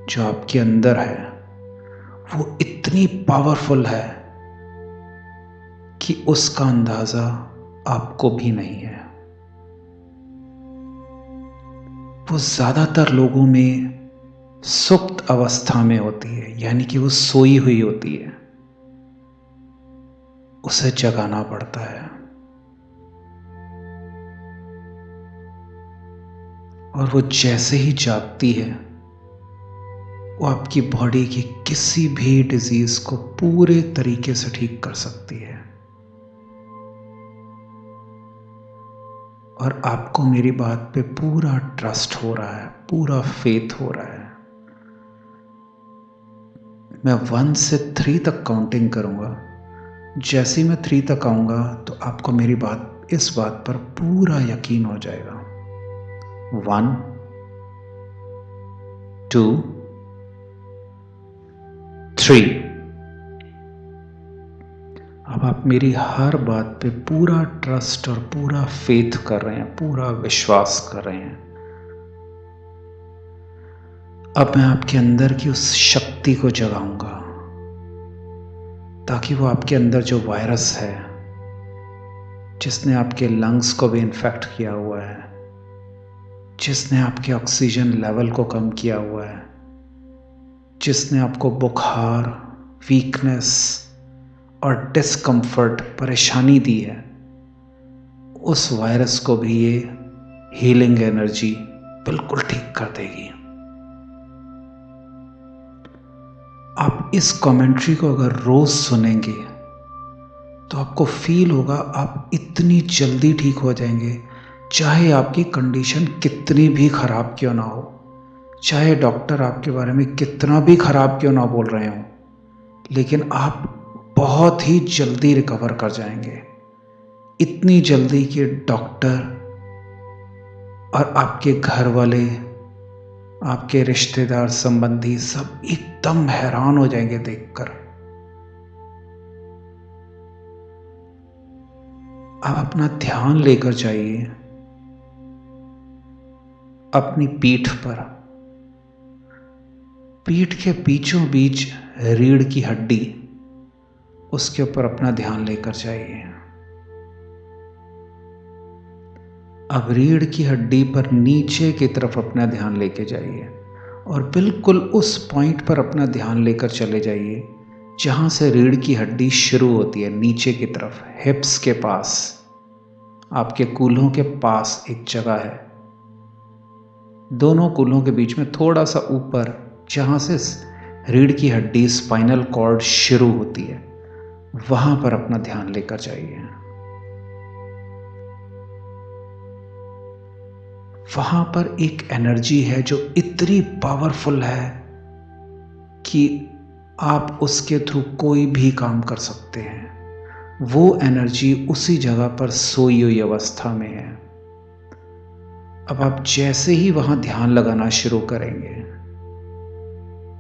A: जो आपके अंदर है, वो इतनी पावरफुल है कि उसका अंदाजा आपको भी नहीं है। वो ज्यादातर लोगों में सुप्त अवस्था में होती है, यानी कि वो सोई हुई होती है, उसे जगाना पड़ता है। और वो जैसे ही जागती है, वो आपकी बॉडी की किसी भी डिजीज को पूरे तरीके से ठीक कर सकती है। और आपको मेरी बात पे पूरा ट्रस्ट हो रहा है, पूरा फेथ हो रहा है। मैं 1 से 3 तक काउंटिंग करूंगा। जैसे ही मैं 3 तक आऊंगा तो आपको मेरी बात, इस बात पर पूरा यकीन हो जाएगा। 1, 2, 3। अब आप मेरी हर बात पे पूरा ट्रस्ट और पूरा फेथ कर रहे हैं, पूरा विश्वास कर रहे हैं। अब मैं आपके अंदर की उस शक्ति को जगाऊंगा, ताकि वो आपके अंदर जो वायरस है, जिसने आपके लंग्स को भी इन्फेक्ट किया हुआ है, जिसने आपके ऑक्सीजन लेवल को कम किया हुआ है, जिसने आपको बुखार, वीकनेस और डिस्कम्फर्ट, परेशानी दी है, उस वायरस को भी ये हीलिंग एनर्जी बिल्कुल ठीक कर देगी। आप इस कमेंट्री को अगर रोज सुनेंगे तो आपको फील होगा आप इतनी जल्दी ठीक हो जाएंगे, चाहे आपकी कंडीशन कितनी भी खराब क्यों ना हो, चाहे डॉक्टर आपके बारे में कितना भी खराब क्यों ना बोल रहे हो, लेकिन आप बहुत ही जल्दी रिकवर कर जाएंगे। इतनी जल्दी कि डॉक्टर और आपके घर वाले, आपके रिश्तेदार, संबंधी सब एकदम हैरान हो जाएंगे देखकर। आप अपना ध्यान लेकर जाइए अपनी पीठ पर, पीठ के बीचों बीच रीढ़ की हड्डी, उसके ऊपर अपना ध्यान लेकर जाइए। अब रीढ़ की हड्डी पर नीचे की तरफ अपना ध्यान लेके जाइए और बिल्कुल उस पॉइंट पर अपना ध्यान लेकर चले जाइए जहां से रीढ़ की हड्डी शुरू होती है, नीचे की तरफ, हिप्स के पास, आपके कूल्हों के पास एक जगह है, दोनों कूल्हों के बीच में थोड़ा सा ऊपर, जहां से रीढ़ की हड्डी, स्पाइनल कॉर्ड शुरू होती है, वहां पर अपना ध्यान लेकर जाइए। वहां पर एक एनर्जी है जो इतनी पावरफुल है कि आप उसके थ्रू कोई भी काम कर सकते हैं। वो एनर्जी उसी जगह पर सोई हुई अवस्था में है। अब आप जैसे ही वहां ध्यान लगाना शुरू करेंगे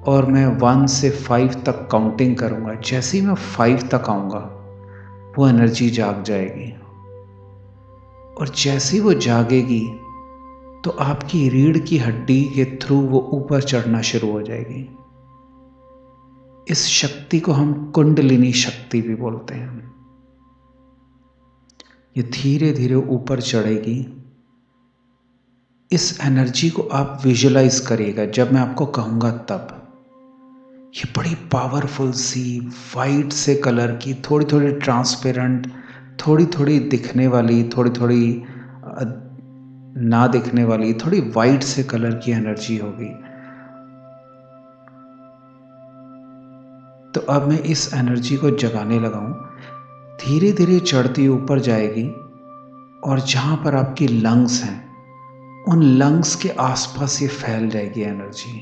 A: और मैं 1 से 5 तक काउंटिंग करूंगा, जैसे ही मैं 5 तक आऊंगा वो एनर्जी जाग जाएगी और जैसे ही वो जागेगी तो आपकी रीढ़ की हड्डी के थ्रू वो ऊपर चढ़ना शुरू हो जाएगी। इस शक्ति को हम कुंडलिनी शक्ति भी बोलते हैं। ये धीरे धीरे ऊपर चढ़ेगी। इस एनर्जी को आप विजुलाइज करिएगा जब मैं आपको कहूंगा तब। ये बड़ी पावरफुल सी वाइट से कलर की, थोड़ी थोड़ी ट्रांसपेरेंट, थोड़ी थोड़ी दिखने वाली, थोड़ी थोड़ी ना दिखने वाली, थोड़ी वाइट से कलर की एनर्जी होगी। तो अब मैं इस एनर्जी को जगाने लगा हूं। धीरे धीरे चढ़ती ऊपर जाएगी और जहां पर आपकी लंग्स हैं, उन लंग्स के आसपास ये फैल जाएगी एनर्जी।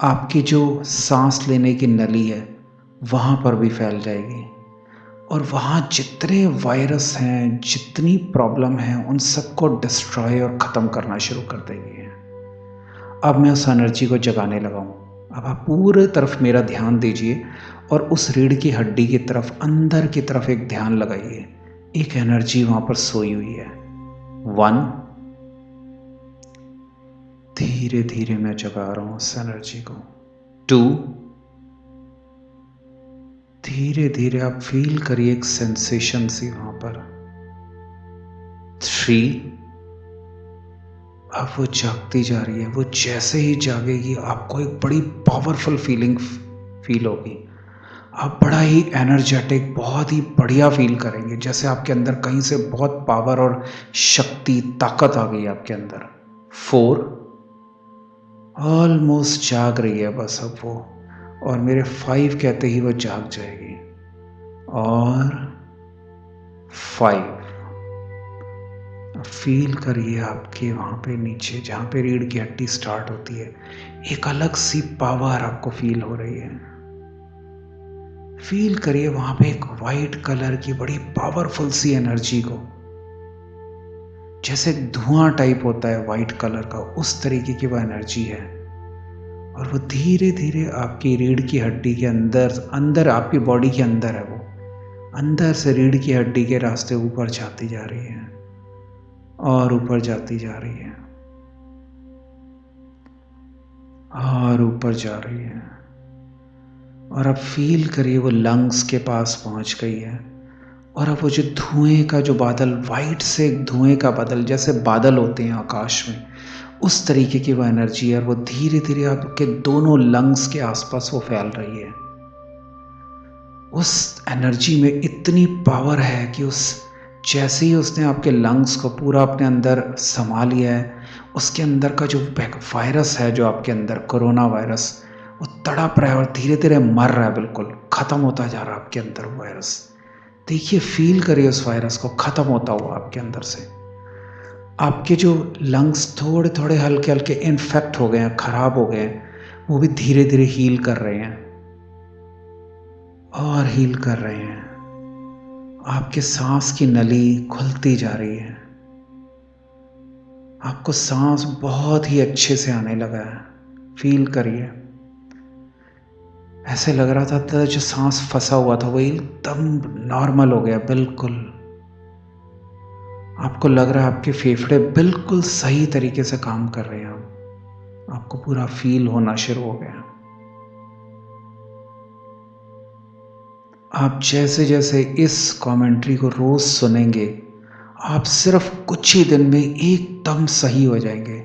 A: आपकी जो सांस लेने की नली है वहां पर भी फैल जाएगी और वहां जितने वायरस हैं, जितनी प्रॉब्लम है, उन सबको डिस्ट्रॉय और ख़त्म करना शुरू कर देगी। अब मैं उस एनर्जी को जगाने लगा हूं। अब आप पूरे तरफ मेरा ध्यान दीजिए और उस रीढ़ की हड्डी की तरफ, अंदर की तरफ एक ध्यान लगाइए। एक एनर्जी वहां पर सोई हुई है। 1, धीरे धीरे मैं जगा रहा हूं उस एनर्जी को। 2, धीरे धीरे आप फील करिए एक सेंसेशन सी वहां पर। 3, अब वो जागती जा रही है। वो जैसे ही जागेगी आपको एक बड़ी पावरफुल फीलिंग फील होगी। आप बड़ा ही एनर्जेटिक, बहुत ही बढ़िया फील करेंगे, जैसे आपके अंदर कहीं से बहुत पावर और शक्ति, ताकत आ गई आपके अंदर। 4, ऑलमोस्ट जाग रही है बस अब वो, और मेरे 5 कहते ही वो जाग जाएगी। और 5, फील करिए आपके वहां पे नीचे, जहां पे रीढ़ की हड्डी स्टार्ट होती है, एक अलग सी पावर आपको फील हो रही है। फील करिए वहां पे एक वाइट कलर की बड़ी पावरफुल सी एनर्जी को, जैसे धुआं टाइप होता है वाइट कलर का, उस तरीके की वो एनर्जी है। और वो धीरे धीरे आपकी रीढ़ की हड्डी के अंदर आपकी बॉडी के अंदर है, वो अंदर से रीढ़ की हड्डी के रास्ते ऊपर जाती जा रही है और ऊपर जाती जा रही है और ऊपर जा रही है। और अब फील करिए वो लंग्स के पास पहुंच गई है। और अब वो जो धुएं का जो बादल, वाइट से धुएं का बादल, जैसे बादल होते हैं आकाश में, उस तरीके की वो एनर्जी है। और वो धीरे धीरे आपके दोनों लंग्स के आसपास वो फैल रही है। उस एनर्जी में इतनी पावर है कि जैसे ही उसने आपके लंग्स को पूरा अपने अंदर समा लिया है, उसके अंदर का जो वायरस है, जो आपके अंदर कोरोना वायरस, वो तड़प रहा है और धीरे धीरे मर रहा है, बिल्कुल ख़त्म होता जा रहा है आपके अंदर वो वायरस। देखिए, फील करिए उस वायरस को ख़त्म होता हुआ आपके अंदर से। आपके जो लंग्स थोड़े थोड़े हल्के हल्के इन्फेक्ट हो गए हैं, ख़राब हो गए हैं, वो भी धीरे धीरे हील कर रहे हैं और हील कर रहे हैं। आपके सांस की नली खुलती जा रही है। आपको सांस बहुत ही अच्छे से आने लगा है। फील करिए, ऐसे लग रहा था जो सांस फंसा हुआ था वो एकदम नॉर्मल हो गया बिल्कुल। आपको लग रहा है आपके फेफड़े बिल्कुल सही तरीके से काम कर रहे हैं। आपको पूरा फील होना शुरू हो गया। आप जैसे जैसे इस कमेंट्री को रोज सुनेंगे, आप सिर्फ कुछ ही दिन में एकदम सही हो जाएंगे,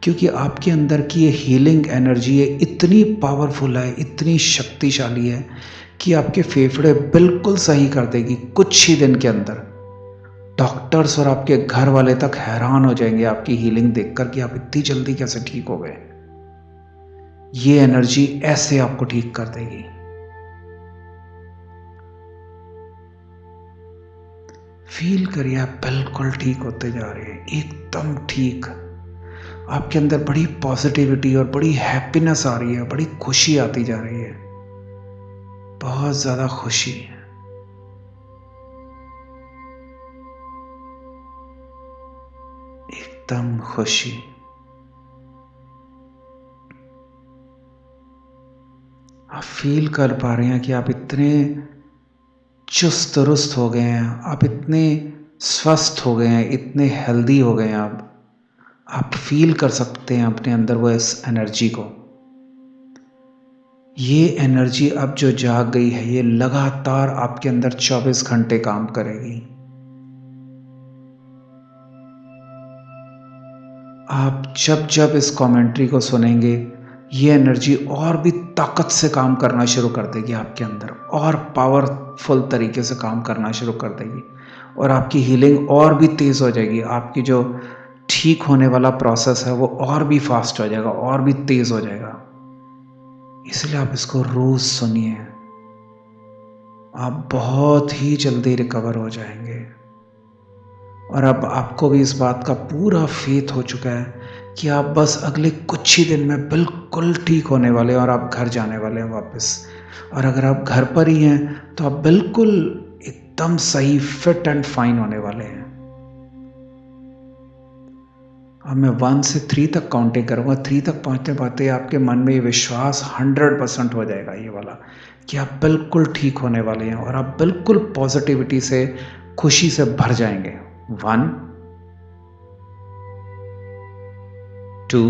A: क्योंकि आपके अंदर की ये हीलिंग एनर्जी है, इतनी पावरफुल है, इतनी शक्तिशाली है कि आपके फेफड़े बिल्कुल सही कर देगी कुछ ही दिन के अंदर। डॉक्टर्स और आपके घर वाले तक हैरान हो जाएंगे आपकी हीलिंग देखकर कि आप इतनी जल्दी कैसे ठीक हो गए। ये एनर्जी ऐसे आपको ठीक कर देगी। फील करिए आप बिल्कुल ठीक होते जा रहे हैं, एकदम ठीक। आपके अंदर बड़ी पॉजिटिविटी और बड़ी हैप्पीनेस आ रही है, बड़ी खुशी आती जा रही है, बहुत ज्यादा खुशी, एकदम खुशी। आप फील कर पा रहे हैं कि आप इतने चुस्त दुरुस्त हो गए हैं, आप इतने स्वस्थ हो गए हैं, इतने हेल्दी हो गए हैं। आप फील कर सकते हैं अपने अंदर वो इस एनर्जी को। ये एनर्जी अब जो जाग गई है, ये लगातार आपके अंदर 24 घंटे काम करेगी। आप जब जब इस कमेंट्री को सुनेंगे, ये एनर्जी और भी ताकत से काम करना शुरू कर देगी आपके अंदर, और पावरफुल तरीके से काम करना शुरू कर देगी, और आपकी हीलिंग और भी तेज़ हो जाएगी। आपकी जो ठीक होने वाला प्रोसेस है वो और भी फास्ट हो जाएगा, और भी तेज़ हो जाएगा। इसलिए आप इसको रोज़ सुनिए, आप बहुत ही जल्दी रिकवर हो जाएंगे। और अब आपको भी इस बात का पूरा फेथ हो चुका है कि आप बस अगले कुछ ही दिन में बिल्कुल ठीक होने वाले हैं और आप घर जाने वाले हैं वापस। और अगर आप घर पर ही हैं तो आप बिल्कुल एकदम सही, फिट एंड फाइन होने वाले हैं। अब मैं 1 से 3 तक काउंटिंग करूँगा। 3 तक पहुँचते पहुँचते आपके मन में ये विश्वास 100% हो जाएगा, ये वाला, कि आप बिल्कुल ठीक होने वाले हैं और आप बिल्कुल पॉजिटिविटी से, खुशी से भर जाएंगे। 1, 2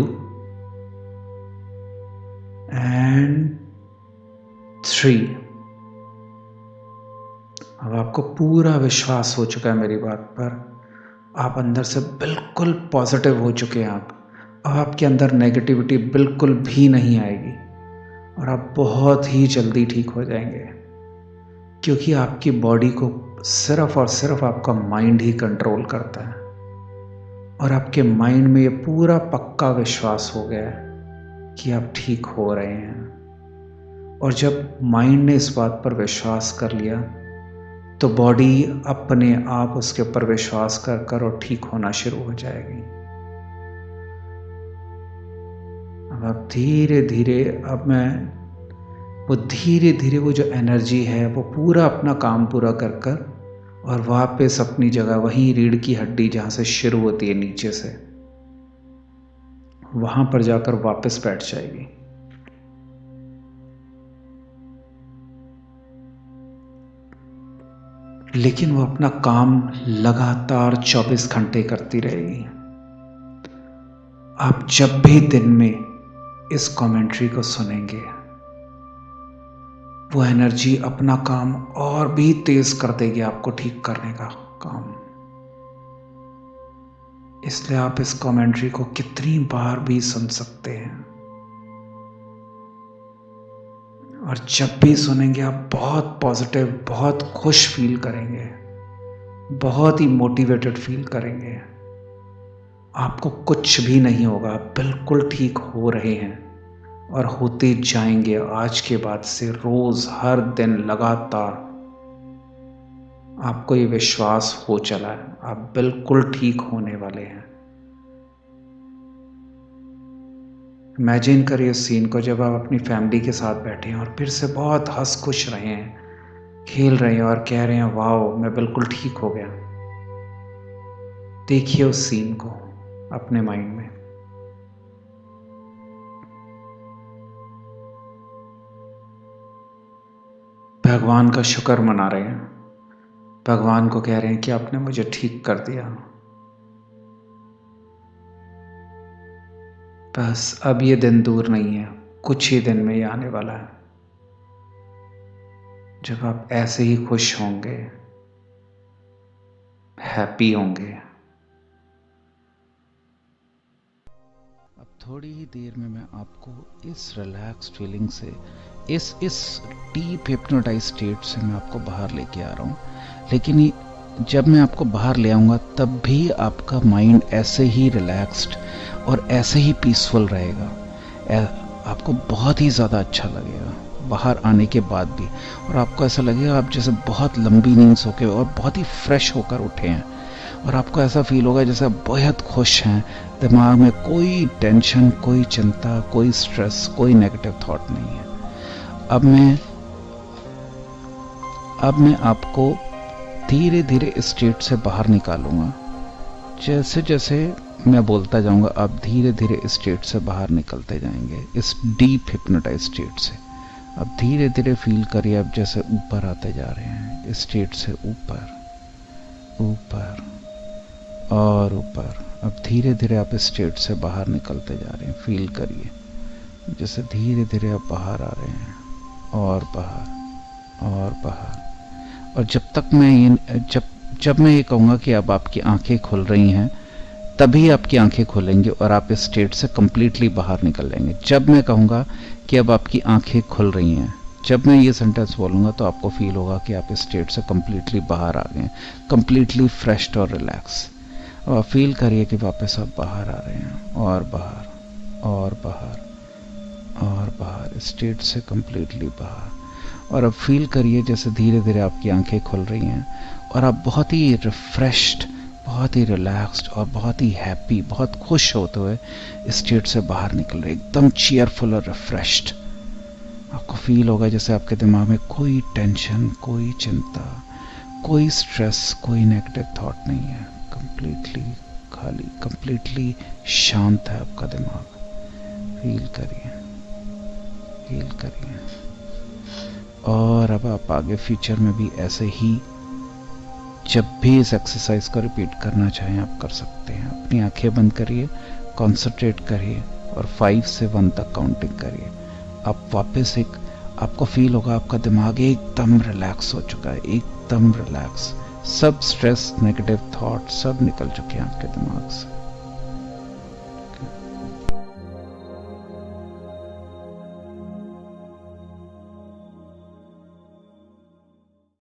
A: एंड 3। अब आपको पूरा विश्वास हो चुका है मेरी बात पर। आप अंदर से बिल्कुल पॉजिटिव हो चुके हैं। अब आपके अंदर नेगेटिविटी बिल्कुल भी नहीं आएगी और आप बहुत ही जल्दी ठीक हो जाएंगे, क्योंकि आपकी बॉडी को सिर्फ और सिर्फ आपका माइंड ही कंट्रोल करता है। और आपके माइंड में ये पूरा पक्का विश्वास हो गया है कि आप ठीक हो रहे हैं। और जब माइंड ने इस बात पर विश्वास कर लिया तो बॉडी अपने आप उसके ऊपर विश्वास कर कर और ठीक होना शुरू हो जाएगी। अब आप धीरे धीरे, धीरे धीरे वो जो एनर्जी है वो पूरा अपना काम पूरा कर कर और वापस अपनी जगह, वहीं रीढ़ की हड्डी जहाँ से शुरू होती है नीचे से, वहाँ पर जाकर वापस बैठ जाएगी। लेकिन वो अपना काम लगातार 24 घंटे करती रहेगी। आप जब भी दिन में इस कमेंट्री को सुनेंगे, वो एनर्जी अपना काम और भी तेज कर देगी, आपको ठीक करने का काम। इसलिए आप इस कमेंट्री को कितनी बार भी सुन सकते हैं, और जब भी सुनेंगे आप बहुत पॉजिटिव, बहुत खुश फील करेंगे, बहुत ही मोटिवेटेड फील करेंगे। आपको कुछ भी नहीं होगा, आप बिल्कुल ठीक हो रहे हैं और होते जाएंगे। आज के बाद से रोज, हर दिन, लगातार आपको ये विश्वास हो चला है, आप बिल्कुल ठीक होने वाले हैं। इमेजिन करिए उस सीन को जब आप अपनी फैमिली के साथ बैठे हैं और फिर से बहुत हंस खुश रहे हैं, खेल रहे हैं और कह रहे हैं वाओ मैं बिल्कुल ठीक हो गया। देखिए उस सीन को अपने माइंड में। भगवान का शुक्र मना रहे हैं, भगवान को कह रहे हैं कि आपने मुझे ठीक कर दिया।
B: बस अब ये दिन दूर नहीं है, कुछ ही दिन में ये आने वाला है जब आप ऐसे ही खुश होंगे, हैप्पी होंगे।
A: अब थोड़ी ही देर में मैं आपको इस रिलैक्स फीलिंग से, इस डीप हिप्नोटाइज स्टेट से मैं आपको बाहर लेके आ रहा हूँ। लेकिन जब मैं आपको बाहर ले आऊँगा तब भी आपका माइंड ऐसे ही रिलैक्स्ड और ऐसे ही पीसफुल रहेगा। आपको बहुत ही ज़्यादा अच्छा लगेगा बाहर आने के बाद भी, और आपको ऐसा लगेगा आप जैसे बहुत लंबी नींद सो के और बहुत ही फ्रेश होकर उठे हैं, और आपको ऐसा फील होगा जैसे आप बेहद खुश हैं। दिमाग में कोई टेंशन, कोई चिंता, कोई स्ट्रेस, कोई नेगेटिव थॉट नहीं है। अब मैं आपको धीरे धीरे इस स्टेट से बाहर निकालूंगा। जैसे जैसे मैं बोलता जाऊंगा आप धीरे धीरे इस स्टेट से बाहर निकलते जाएंगे, इस डीप हिप्नोटाइज स्टेट से। अब धीरे धीरे फील करिए आप जैसे ऊपर आते जा रहे हैं, इस स्टेट से ऊपर, ऊपर और ऊपर। अब धीरे धीरे आप इस स्टेट से बाहर निकलते जा रहे हैं। फील करिए जैसे धीरे धीरे आप बाहर आ रहे हैं, और बाहर और बाहर। और जब मैं ये कहूँगा कि अब आपकी आंखें खुल रही हैं, तभी आपकी आंखें खुलेंगी और आप इस स्टेट से कंप्लीटली बाहर निकल जाएंगे। जब मैं कहूँगा कि अब आपकी आंखें खुल रही हैं, जब मैं ये सेंटेंस बोलूँगा तो आपको फील होगा कि आप इस स्टेट से कंप्लीटली बाहर आ गए, कंप्लीटली फ्रेश और रिलैक्स। और फील करिए कि वापस आप बाहर आ रहे हैं, और बाहर और बाहर और बाहर, स्टेट से कंप्लीटली बाहर। और अब फील करिए जैसे धीरे धीरे आपकी आंखें खुल रही हैं और आप बहुत ही रिफ्रेश्ड, बहुत ही रिलैक्स्ड और बहुत ही हैप्पी, बहुत खुश होते हुए इस स्टेट से बाहर निकल रहे, एकदम चीयरफुल और रिफ्रेश्ड। आपको फील होगा जैसे आपके दिमाग में कोई टेंशन, कोई चिंता, कोई स्ट्रेस, कोई नेगेटिव थॉट नहीं है। कंप्लीटली खाली, कंप्लीटली शांत है आपका दिमाग। फील करिए, फील करिए। और अब आप आगे फ्यूचर में भी ऐसे ही जब भी इस एक्सरसाइज को रिपीट करना चाहें आप कर सकते हैं। अपनी आंखें बंद करिए, कंसंट्रेट करिए और 5 से 1 तक काउंटिंग करिए। आप वापस आपको फील होगा आपका दिमाग एकदम रिलैक्स हो चुका है, एकदम रिलैक्स। सब स्ट्रेस, नेगेटिव थॉट सब निकल चुके हैं आपके दिमाग से।